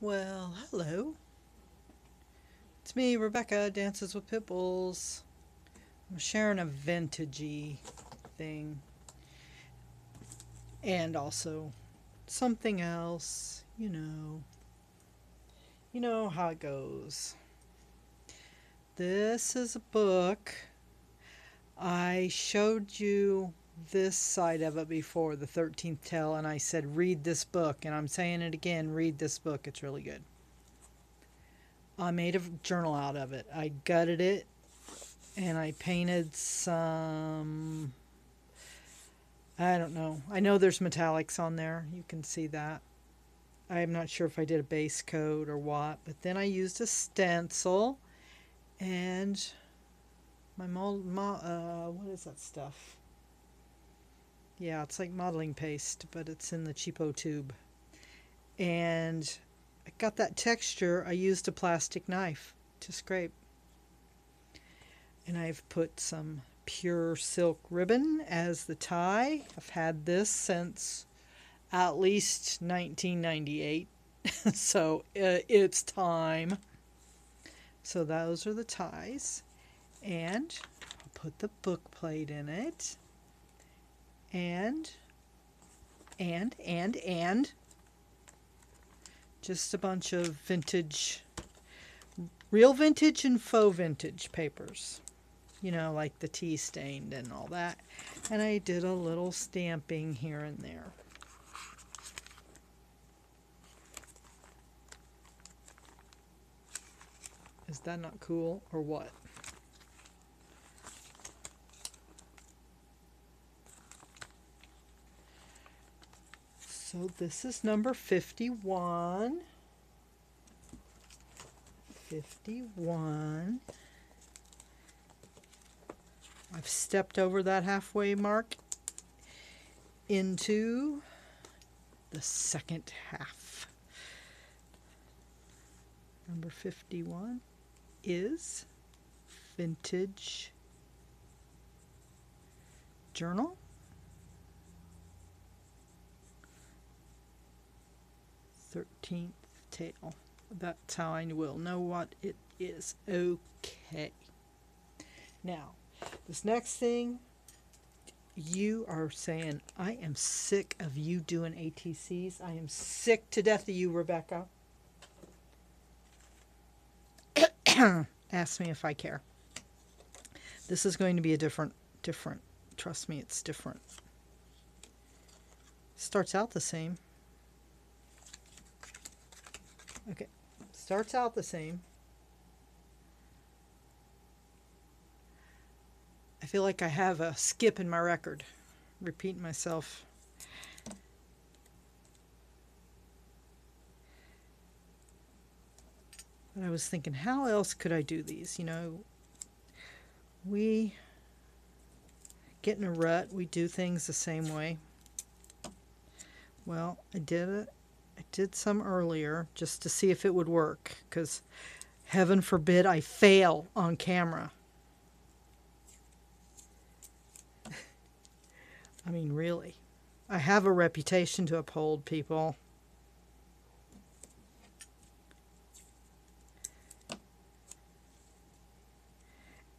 Well, hello. It's me, Rebecca, Dances with Pitbulls. I'm sharing a vintagey thing and also something else. You know how it goes. This is a book. I showed you this side of it before, the 13th tale, and I said, read this book. And I'm saying it again, read this book. It's really good. I made a journal out of it. I gutted it and I painted some, I don't know. I know there's metallics on there. You can see that. I'm not sure if I did a base coat or what, but then I used a stencil and what is that stuff? Yeah, it's like modeling paste, but it's in the cheapo tube. And I got that texture. I used a plastic knife to scrape. And I've put some pure silk ribbon as the tie. I've had this since at least 1998. So it's time. So those are the ties. And I'll put the book plate in it. And just a bunch of vintage, real vintage and faux vintage papers. You know, like the tea stained and all that. And I did a little stamping here and there. Is that not cool or what? So this is number 51. 51. I've stepped over that halfway mark into the second half. Number 51 is Vintage Journal. 13th tale. That's how I will know what it is. Okay. Now, this next thing, you are saying, I am sick of you doing ATCs. I am sick to death of you, Rebecca. Ask me if I care. This is going to be a different. Trust me, it's different. Starts out the same. Okay, starts out the same. I feel like I have a skip in my record. Repeating myself. But I was thinking, how else could I do these? You know, we get in a rut. We do things the same way. Well, I did it. I did some earlier just to see if it would work, because heaven forbid I fail on camera. I mean, really. I have a reputation to uphold, people.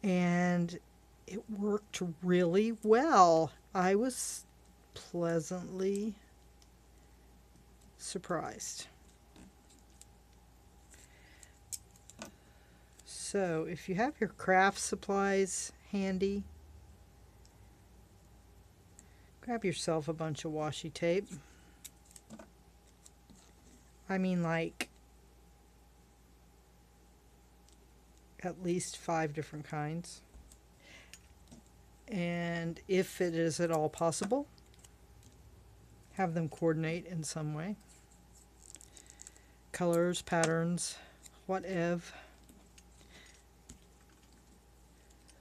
And it worked really well. I was pleasantly surprised. So if you have your craft supplies handy, grab yourself a bunch of washi tape. I mean, like at least 5 different kinds. And if it is at all possible, have them coordinate in some way. Colors, patterns, whatever.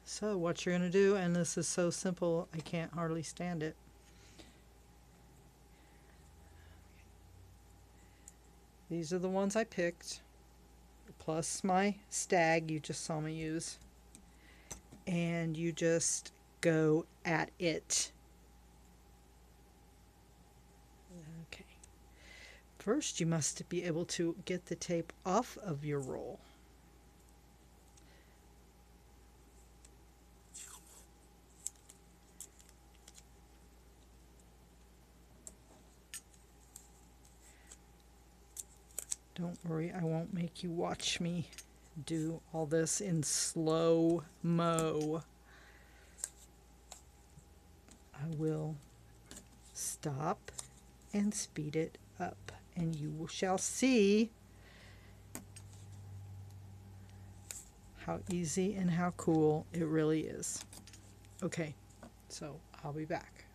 So what you're going to do, and this is so simple, I can't hardly stand it. These are the ones I picked, plus my stag you just saw me use. And you just go at it. Okay. First, you must be able to get the tape off of your roll. Don't worry, I won't make you watch me do all this in slow-mo. I will stop and speed it up, and you shall see how easy and how cool it really is. Okay, so I'll be back.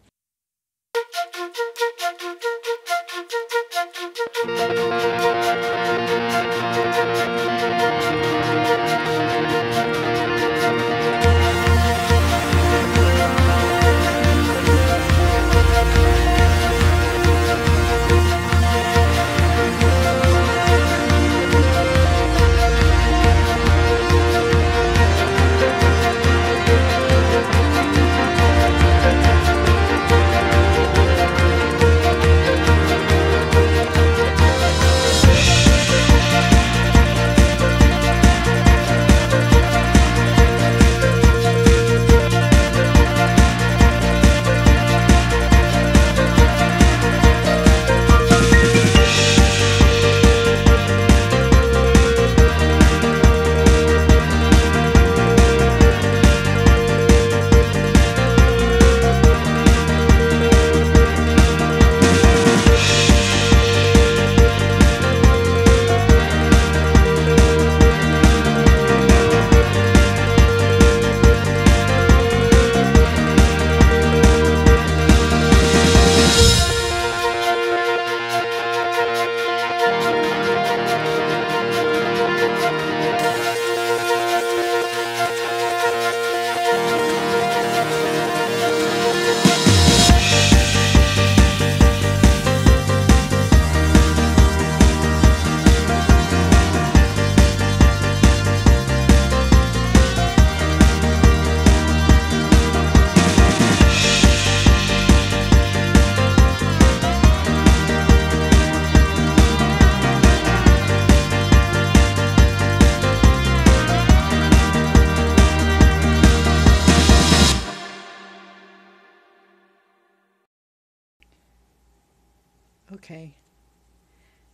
Okay,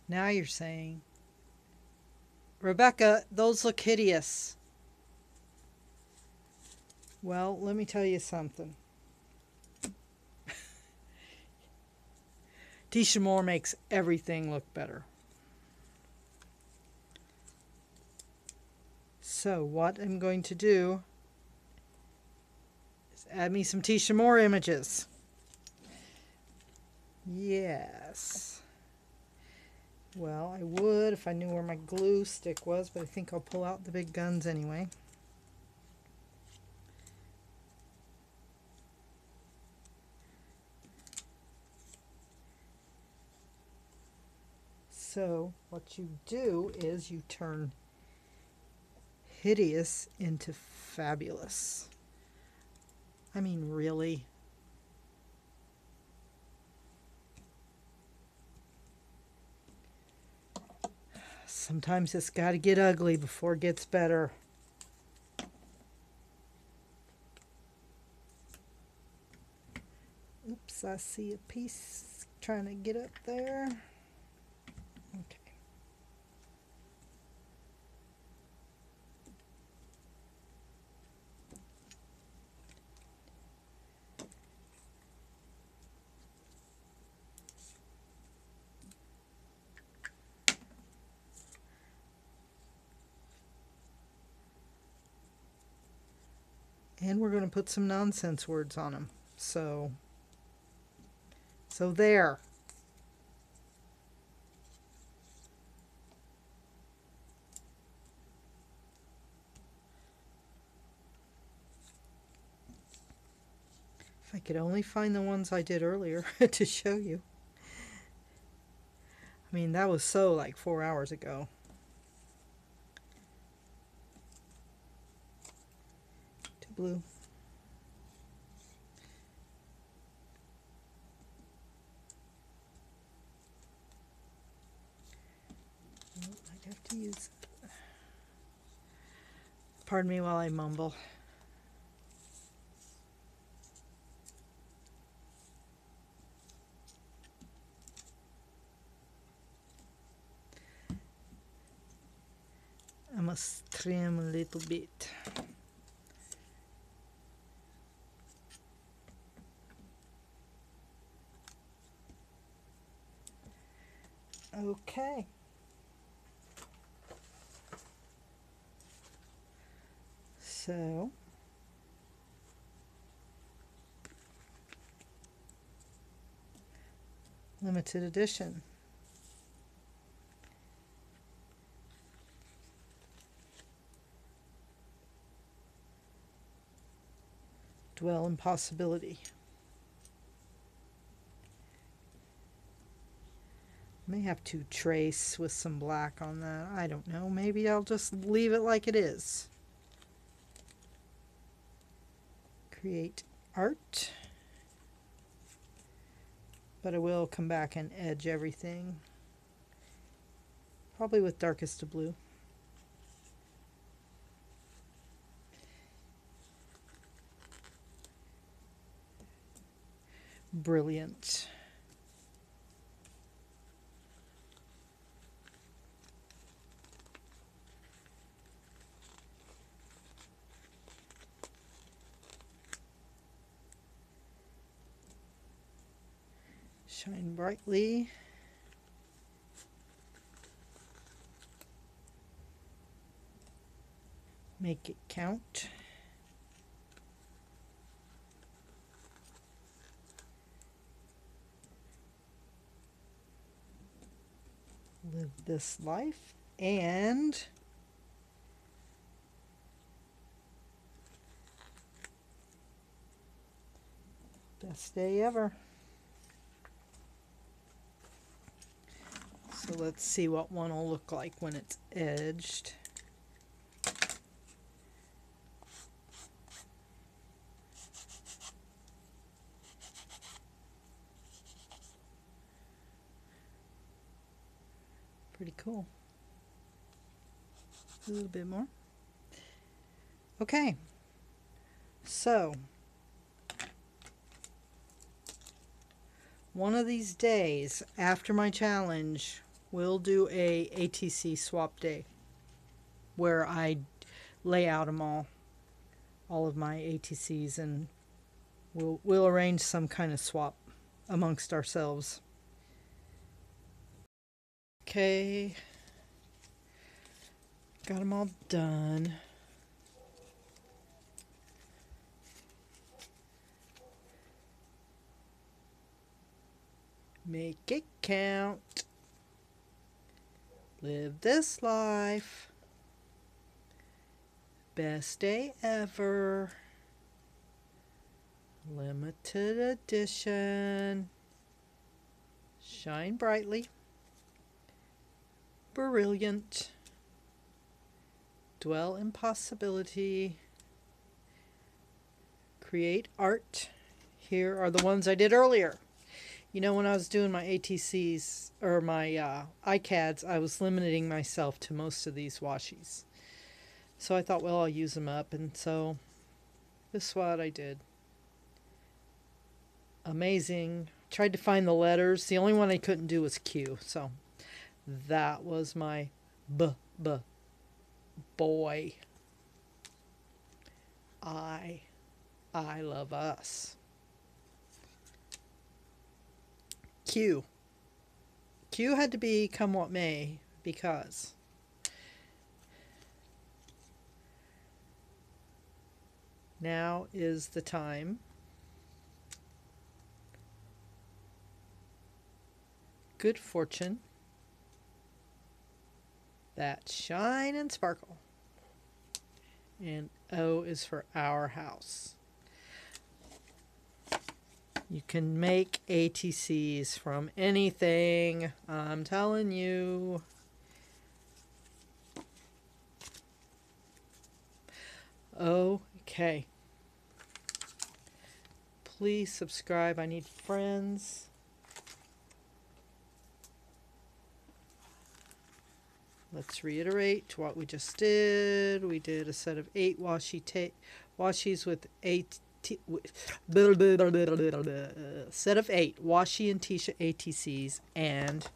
now you're saying, Rebecca, those look hideous. Well, let me tell you something. Tisha Moore makes everything look better. So what I'm going to do is add me some Tisha Moore images. Yes. Well, I would if I knew where my glue stick was, but I think I'll pull out the big guns anyway. So what you do is you turn hideous into fabulous. I mean, really. Sometimes it's got to get ugly before it gets better. Oops, I see a piece trying to get up there. Okay. And we're going to put some nonsense words on them. So there. If I could only find the ones I did earlier to show you. I mean, that was so like 4 hours ago. To blue. have to use, pardon me while I mumble. I must trim a little bit. Okay. So limited edition. Dwell in possibility. May have to trace with some black on that. I don't know. Maybe I'll just leave it like it is. Create art. But I will come back and edge everything. Probably with darkest of blue. Brilliant. Shine brightly. Make it count. Live this life and best day ever. So let's see what one will look like when it's edged. Pretty cool. A little bit more. Okay. So one of these days after my challenge, we'll do a ATC swap day where I lay out them all of my ATCs, and we'll arrange some kind of swap amongst ourselves. Okay, got them all done. Make it count. Live this life. Best day ever. Limited edition. Shine brightly. Brilliant. Dwell in possibility. Create art. Here are the ones I did earlier. You know, when I was doing my ATCs, or my iCads, I was limiting myself to most of these washis. So I thought, well, I'll use them up, and so this is what I did. Amazing. Tried to find the letters. The only one I couldn't do was Q, so that was my boy. I love us. Q. Q had to be come what may, because now is the time. Good fortune that shine and sparkle. And O is for our house. You can make ATCs from anything, I'm telling you. Okay. Please subscribe. I need friends. Let's reiterate what we just did. We did a set of 8 washis with 8 set of 8 washi and Tisha ATCs and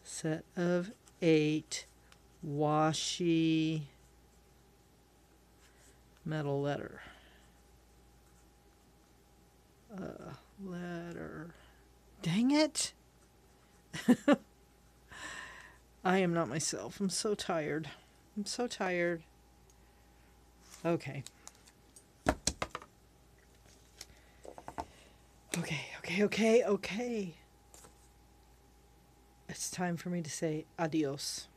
set of 8 washi metal letter. Dang it! I am not myself. I'm so tired. I'm so tired. Okay. Okay. It's time for me to say adios.